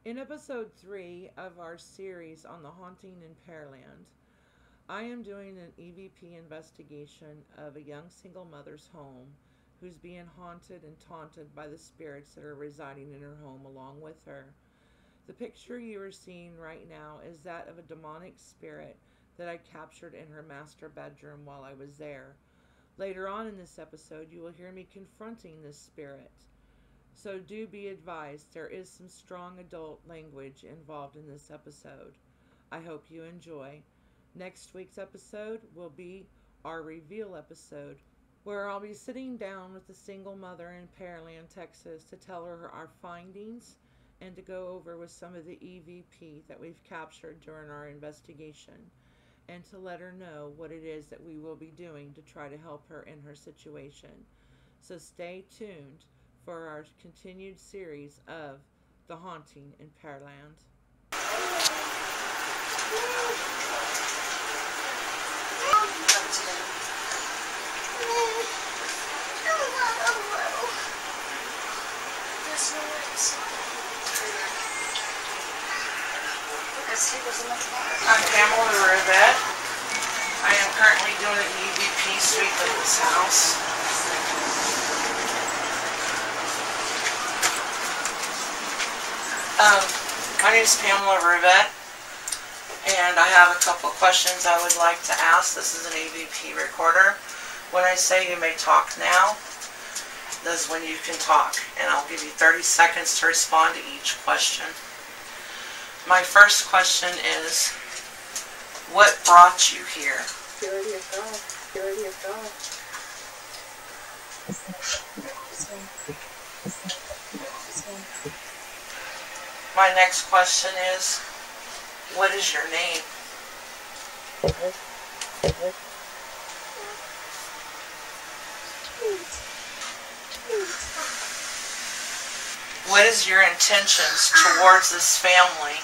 In episode 3 of our series on the haunting in Pearland, I am doing an EVP investigation of a young single mother's home who's being haunted and taunted by the spirits that are residing in her home along with her. The picture you are seeing right now is that of a demonic spirit that I captured in her master bedroom while I was there. Later on in this episode, you will hear me confronting this spirit. So do be advised, there is some strong adult language involved in this episode. I hope you enjoy. Next week's episode will be our reveal episode, where I'll be sitting down with a single mother in Pearland, Texas, to tell her our findings and to go over with some of the EVP that we've captured during our investigation, and to let her know what it is that we will be doing to try to help her in her situation. So stay tuned for our continued series of The Haunting in Pearland. I'm Pamela Rivette. I am currently doing an EVP sweep of this house. My name is Pamela Rivette, and I have a couple of questions I would like to ask. This is an EVP recorder. When I say you may talk now, this is when you can talk, and I'll give you 30 seconds to respond to each question. My first question is, what brought you here? Purity of God. Purity of God. My next question is, what is your name? What is your intentions towards this family?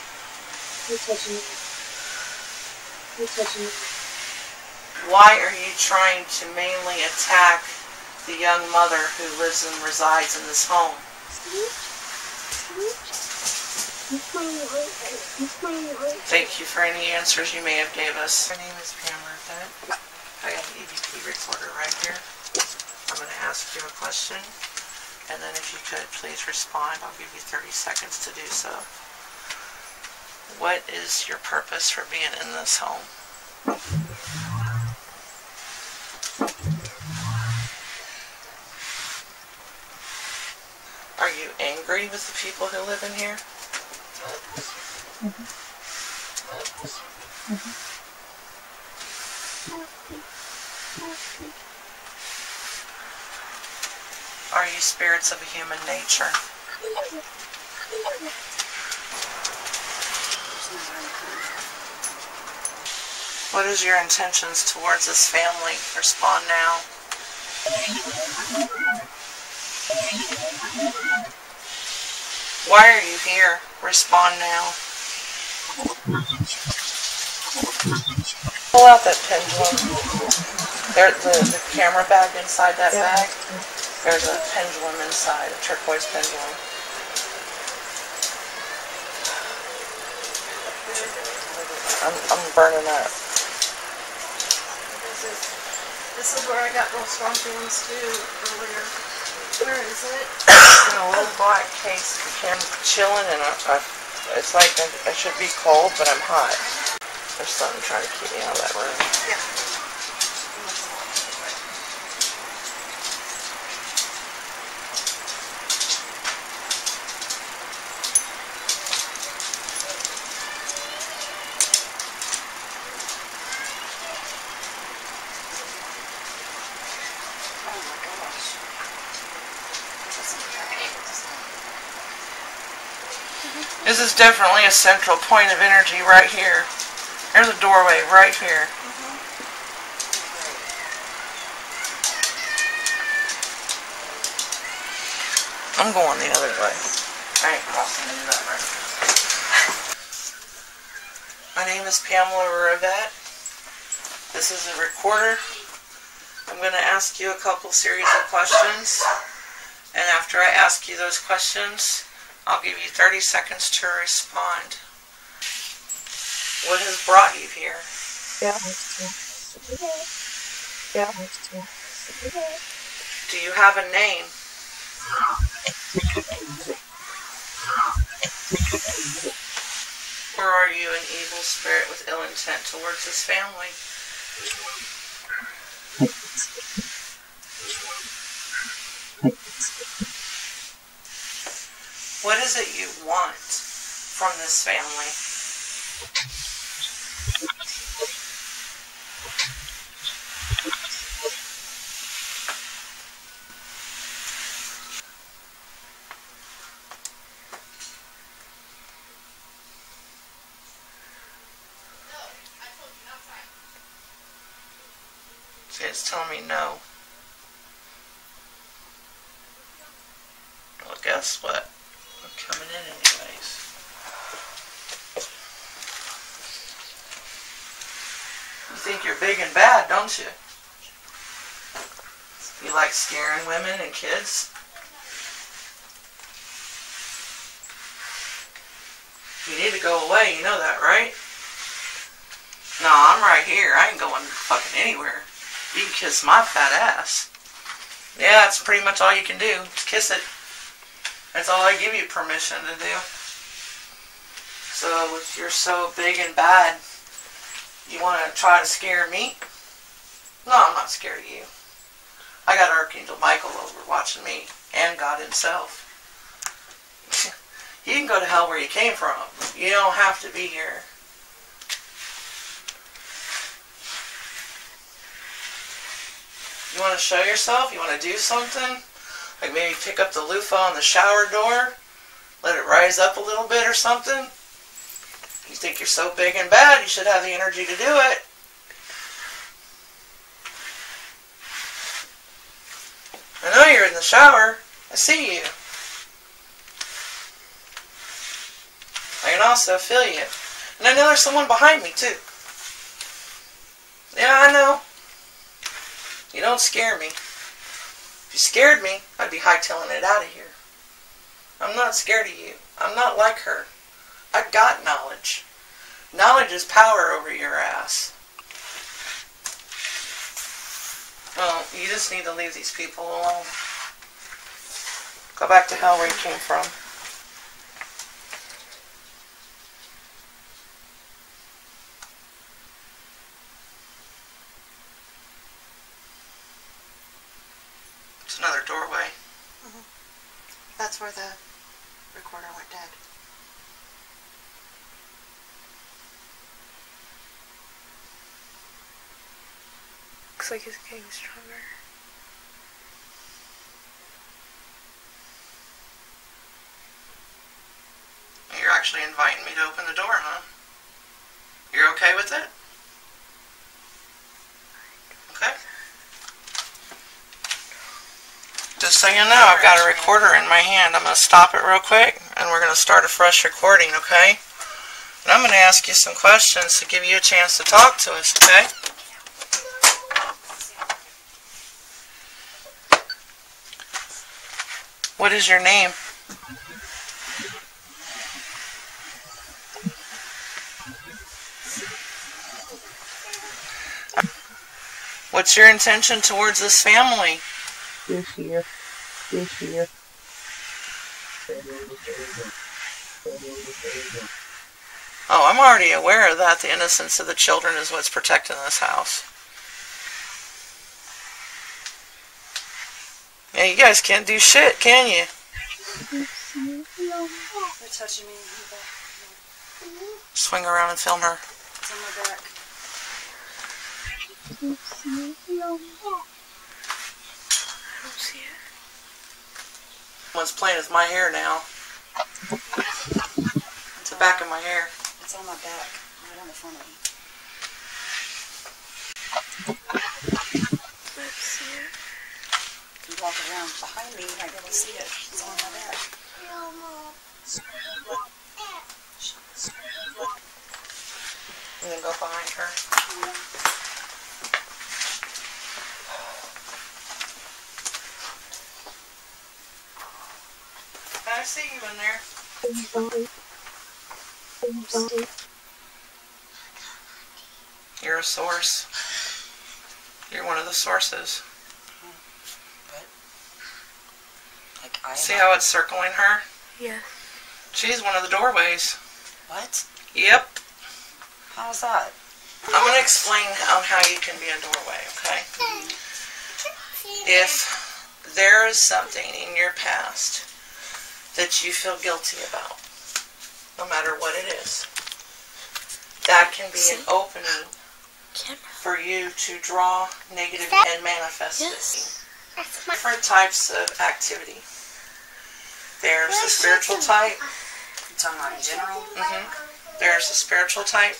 You're touching me. You're touching me. Why are you trying to mainly attack the young mother who lives and resides in this home? Thank you for any answers you may have gave us. My name is Pamela Rivette. I have an EVP recorder right here. I'm going to ask you a question, and then if you could please respond, I'll give you 30 seconds to do so. What is your purpose for being in this home? Are you angry with the people who live in here? Are you spirits of a human nature? What is your intentions towards this family? Respond now. Why are you here? Respond now. Pull out that pendulum. There's the camera bag inside that bag. There's a pendulum inside, a turquoise pendulum. I'm burning up. This is where I got those strong feelings too earlier. Where is it? It's in a little black case. I'm chilling, and it's like I should be cold, but I'm hot. There's something trying to keep me out of that room. Yeah. This is definitely a central point of energy right here. There's a doorway right here. I'm going the other way. I ain't crossing into that right now. My name is Pamela Rivette. This is a recorder. I'm going to ask you a couple series of questions. And after I ask you those questions, I'll give you 30 seconds to respond. What has brought you here? Do you have a name? Or are you an evil spirit with ill intent towards this family? What is it you want from this family? See, it's telling me no. Well, guess what? I'm coming in anyways. You think you're big and bad, don't you? You like scaring women and kids? You need to go away, you know that, right? No, I'm right here. I ain't going fucking anywhere. You can kiss my fat ass. Yeah, that's pretty much all you can do. Just kiss it. That's all I give you permission to do. So, if you're so big and bad, you want to try to scare me? No, I'm not scared of you. I got Archangel Michael over watching me, and God himself. You can go to hell where you came from. You don't have to be here. You want to show yourself? You want to do something? Like maybe pick up the loofah on the shower door? Let it rise up a little bit or something? You think you're so big and bad, you should have the energy to do it. I know you're in the shower. I see you. I can also feel you. And I know there's someone behind me too. Yeah, I know. You don't scare me. If you scared me, I'd be hightailing it out of here. I'm not scared of you. I'm not like her. I've got knowledge. Knowledge is power over your ass. Well, you just need to leave these people alone. Go back to hell where you came from. It's another doorway. Mm-hmm. That's where the recorder went dead. Looks like it's getting stronger. You're actually inviting me to open the door, huh? You're okay with it? Okay. Just so you know, I've got a recorder in my hand. I'm going to stop it real quick, and we're going to start a fresh recording, okay? And I'm going to ask you some questions to give you a chance to talk to us, okay? What is your name? What's your intention towards this family? This year. Oh, I'm already aware of that. The innocence of the children is what's protecting this house. Yeah, you guys can't do shit, can you? They're touching me in the back. Swing around and film her. It's on my back. I don't see it. What's playing with my hair now. It's the back of my hair. It's on my back, right on the front of me. Let's see it. If you walk around behind me, you might be able to see it. It's on my back. And then go behind her. I see you in there. You're a source. You're one of the sources. But, like, I see how it's circling her? Yeah. She's one of the doorways. What? Yep. How's that? I'm going to explain on how you can be a doorway, okay? If there is something in your past that you feel guilty about, no matter what it is, that can be an opening for you to draw negative and manifest it. Different types of activity. There's the spiritual type. You're talking about in general? There's the spiritual type.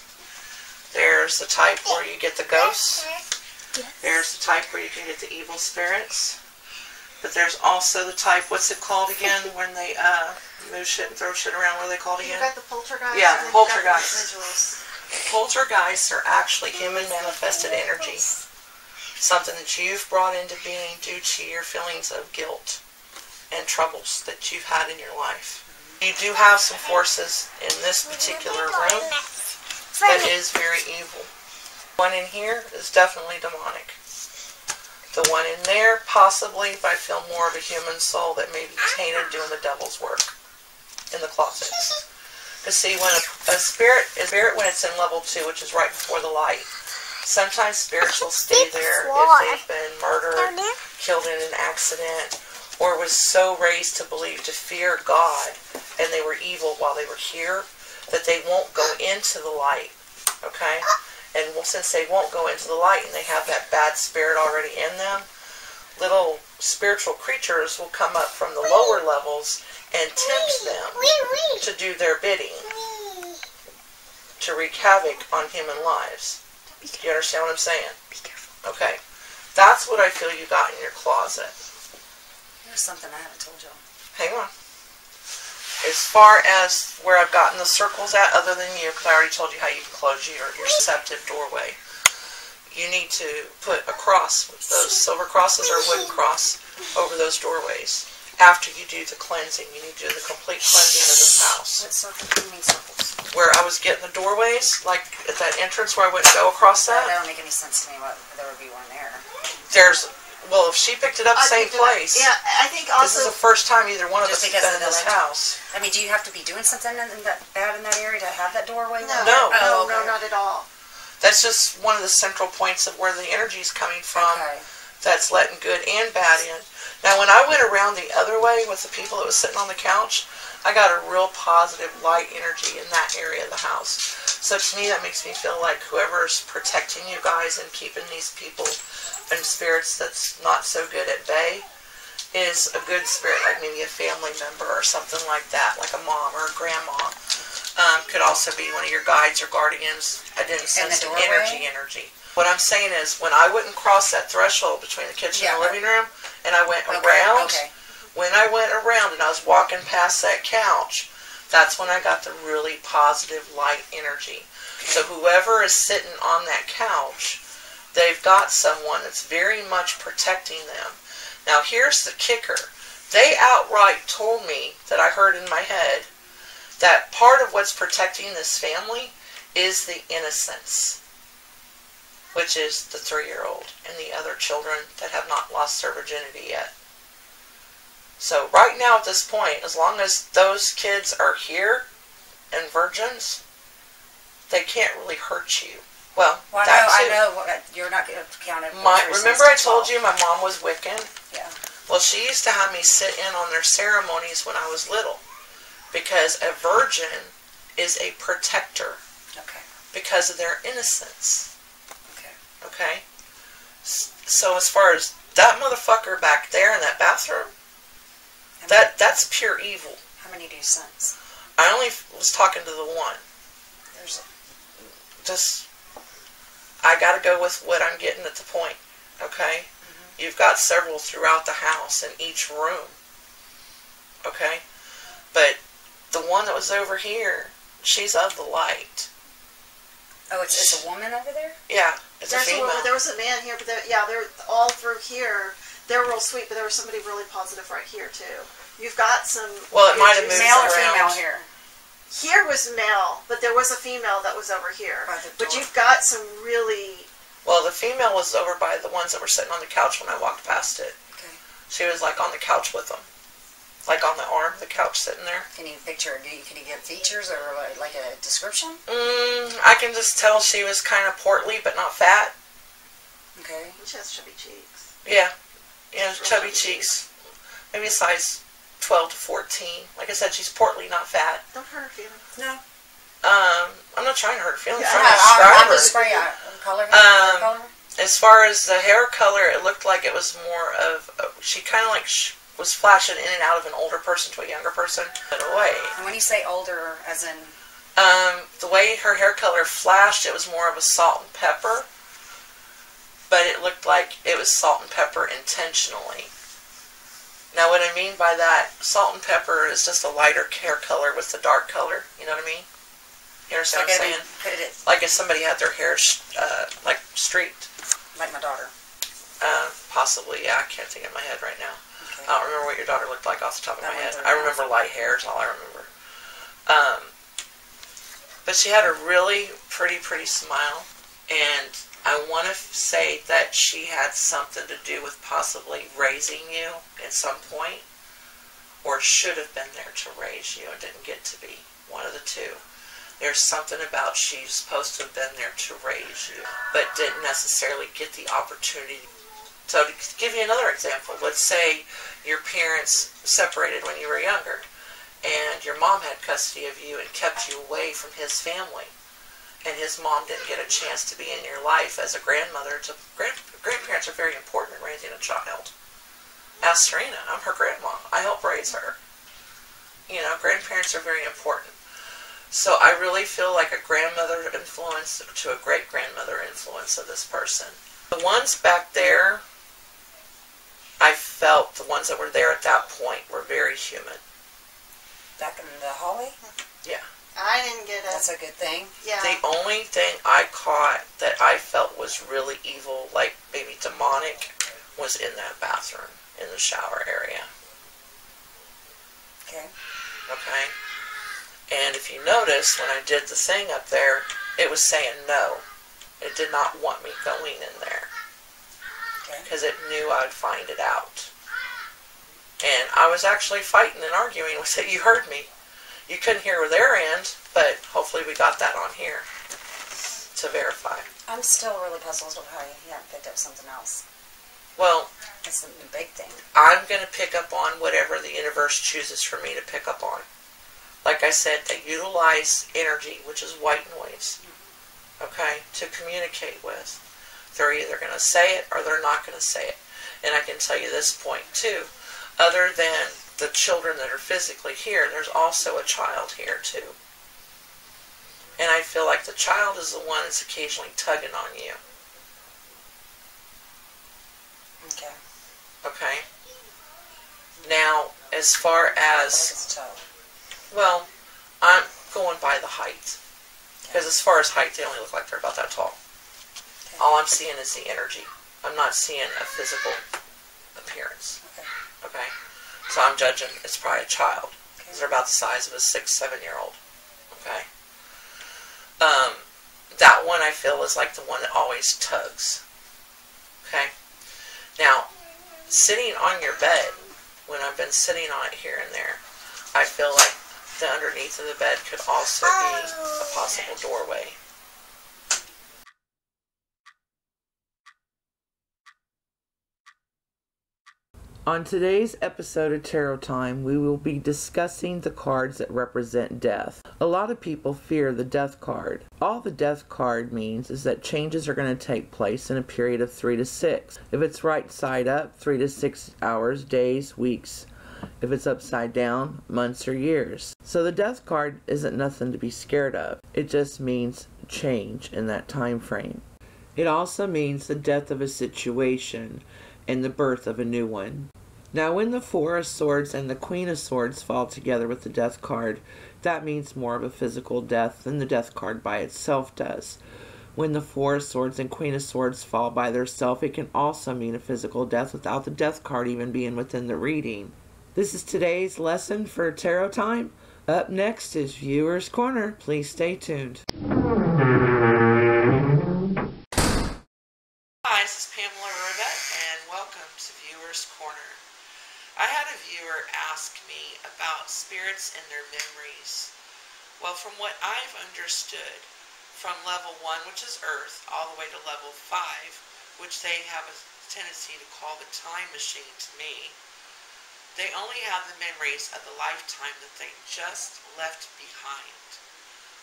There's the type where you get the ghosts. There's the type where you can get the evil spirits. But there's also the type, what's it called again, when they move shit and throw shit around, what are they called again? You got the poltergeist. Yeah, and then poltergeists. Poltergeists are actually human manifested energy. Something that you've brought into being due to your feelings of guilt and troubles that you've had in your life. You do have some forces in this particular room that is very evil. One in here is definitely demonic. The one in there, possibly, but I feel more of a human soul that may be tainted doing the devil's work in the closets. Because see, when a spirit, when it's in level 2, which is right before the light, sometimes spirits will stay there if they've been murdered, killed in an accident, or was so raised to believe, to fear God, and they were evil while they were here, that they won't go into the light, okay? And since they won't go into the light and they have that bad spirit already in them, little spiritual creatures will come up from the lower levels and tempt them to do their bidding, to wreak havoc on human lives. Do you understand what I'm saying? Be careful. Okay. That's what I feel you got in your closet. There's something I haven't told y'all. Hang on. As far as where I've gotten the circles at, other than you, because I already told you how you can close your receptive doorway, you need to put a cross, those silver crosses or wooden cross, over those doorways. After you do the cleansing, you need to do the complete cleansing of this house. What circle? What do you mean circles? Where I was getting the doorways, like at that entrance where I wouldn't go across that. That don't make any sense to me. Why there would be one there? There's, well, if she picked it up, same place. Yeah, I think also. This is the first time either one of us Just has because been in of the this legend. house. I mean, do you have to be doing something bad in that area to have that doorway? No, No. no, not at all. That's just one of the central points of where the energy is coming from. Okay. That's letting good and bad in. Now, when I went around the other way with the people that was sitting on the couch, I got a real positive light energy in that area of the house. So to me, that makes me feel like whoever's protecting you guys and keeping these people and spirits that's not so good at bay is a good spirit, like maybe a family member or something like that, like a mom or a grandma. Could also be one of your guides or guardians. I didn't sense an energy. What I'm saying is, when I wouldn't cross that threshold between the kitchen and the living room, and I went around, when I went around and I was walking past that couch, that's when I got the really positive light energy. So whoever is sitting on that couch, they've got someone that's very much protecting them. Now here's the kicker. They outright told me, that I heard in my head, that part of what's protecting this family is the innocence, which is the 3-year-old and the other children that have not lost their virginity yet. So right now at this point, as long as those kids are here and virgins, they can't really hurt you. Well, I know you're not going to count it. Remember I told you my mom was Wiccan? Yeah. Well, she used to have me sit in on their ceremonies when I was little, because a virgin is a protector. Okay. Because of their innocence. Okay. Okay? So as far as that motherfucker back there in that bathroom, that's pure evil. How many do you sense? I only was talking to the one. There's just, I gotta go with what I'm getting at the point. Okay? You've got several throughout the house in each room. Okay? But the one that was over here, she's of the light. Oh, it's a woman over there? Yeah, it's a female. There was a man here, but they're all through here. They were real sweet, but there was somebody really positive right here too. You've got some... Well, it might have moved Male or around. female here? Here was male, but there was a female that was over here. By the But door. you've got some really... Well, the female was over by the ones that were sitting on the couch when I walked past it. Okay. She was like on the couch with them. Like on the arm of the couch sitting there. Can you picture, can you get features or like a description? I can just tell she was kind of portly but not fat. Okay. She has chubby cheeks. Yeah. Yeah, chubby cheeks. Maybe a size 12 to 14. Like I said, she's portly, not fat. Don't hurt her feelings. No. I'm not trying to hurt her feelings. Yeah, I'm trying to describe her. Color? Color? As far as the hair color, it looked like it was more of... she kind of like was flashing in and out of an older person to a younger person in a way. And when you say older, as in... The way her hair color flashed, it was more of a salt and pepper. But it looked like it was salt and pepper intentionally. Now what I mean by that, salt and pepper is just a lighter hair color with the dark color. You know what I mean? You understand what I'm saying? Like if somebody had their hair like streaked. Like my daughter. Possibly, yeah. I can't think in my head right now. Okay. I don't remember what your daughter looked like off the top of my head. one's I remember light hair is all I remember. But she had a really pretty smile, and I want to say that she had something to do with possibly raising you at some point, or should have been there to raise you and didn't get to be. One of the two. There's something about she's supposed to have been there to raise you, but didn't necessarily get the opportunity. So to give you another example, let's say your parents separated when you were younger, and your mom had custody of you and kept you away from his family, and his mom didn't get a chance to be in your life as a grandmother. Grandparents are very important in raising a child. Ask Serena, I'm her grandma. I help raise her. You know, grandparents are very important. So I really feel like a grandmother influence to a great-grandmother influence of this person. The ones back there, I felt the ones that were there at that point were very human. Back in the hallway? Yeah. I didn't get it. That's a good thing. Yeah. The only thing I caught that I felt was really evil, like maybe demonic, was in that bathroom, in the shower area. Okay. Okay? And if you notice, when I did the thing up there, it was saying no. It did not want me going in there. Because it knew I would find it out. And I was actually fighting and arguing with it. You heard me. You couldn't hear their end, but hopefully we got that on here to verify. I'm still really puzzled with how you haven't picked up something else. Well, That's the big thing. I'm going to pick up on whatever the universe chooses for me to pick up on. Like I said, they utilize energy, which is white noise, okay, to communicate with. They're either going to say it or they're not going to say it. And I can tell you this point, too. Other than the children that are physically here, there's also a child here, too. And I feel like the child is the one that's occasionally tugging on you. Okay. Okay? Now, as far as... It's tough. Well, I'm going by the height. Because as far as height, they only look like they're about that tall. Okay. All I'm seeing is the energy. I'm not seeing a physical appearance. Okay. Okay? So I'm judging it's probably a child. Okay. Because they're about the size of a 6, 7-year-old. Okay? That one I feel is like the one that always tugs. Okay? Now, sitting on your bed, when I've been sitting on it here and there, I feel like the underneath of the bed could also be a possible doorway. On today's episode of Tarot Time, we will be discussing the cards that represent death. A lot of people fear the death card. All the death card means is that changes are going to take place in a period of 3 to 6. If it's right side up, 3 to 6 hours, days, weeks. If it's upside down, months or years. So the death card isn't nothing to be scared of. It just means change in that time frame. It also means the death of a situation and the birth of a new one. Now when the Four of Swords and the Queen of Swords fall together with the death card, that means more of a physical death than the death card by itself does. When the Four of Swords and Queen of Swords fall by themselves, it can also mean a physical death without the death card even being within the reading. This is today's lesson for Tarot Time. Up next is Viewer's Corner. Please stay tuned. Hi, this is Pamela Rivette, and welcome to Viewer's Corner. I had a viewer ask me about spirits and their memories. Well, from what I've understood, from level 1, which is Earth, all the way to level 5, which they have a tendency to call the time machine to me, they only have the memories of the lifetime that they just left behind.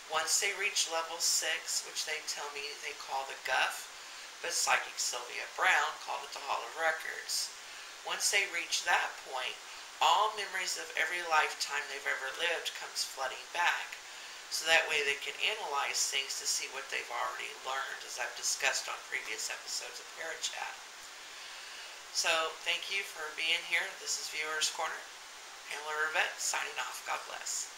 Once they reach level 6, which they tell me they call the Guff, but Psychic Sylvia Brown called it the Hall of Records. Once they reach that point, all memories of every lifetime they've ever lived comes flooding back. So that way they can analyze things to see what they've already learned, as I've discussed on previous episodes of Parachat. So, thank you for being here. This is Viewer's Corner. Pamela Rivette signing off. God bless.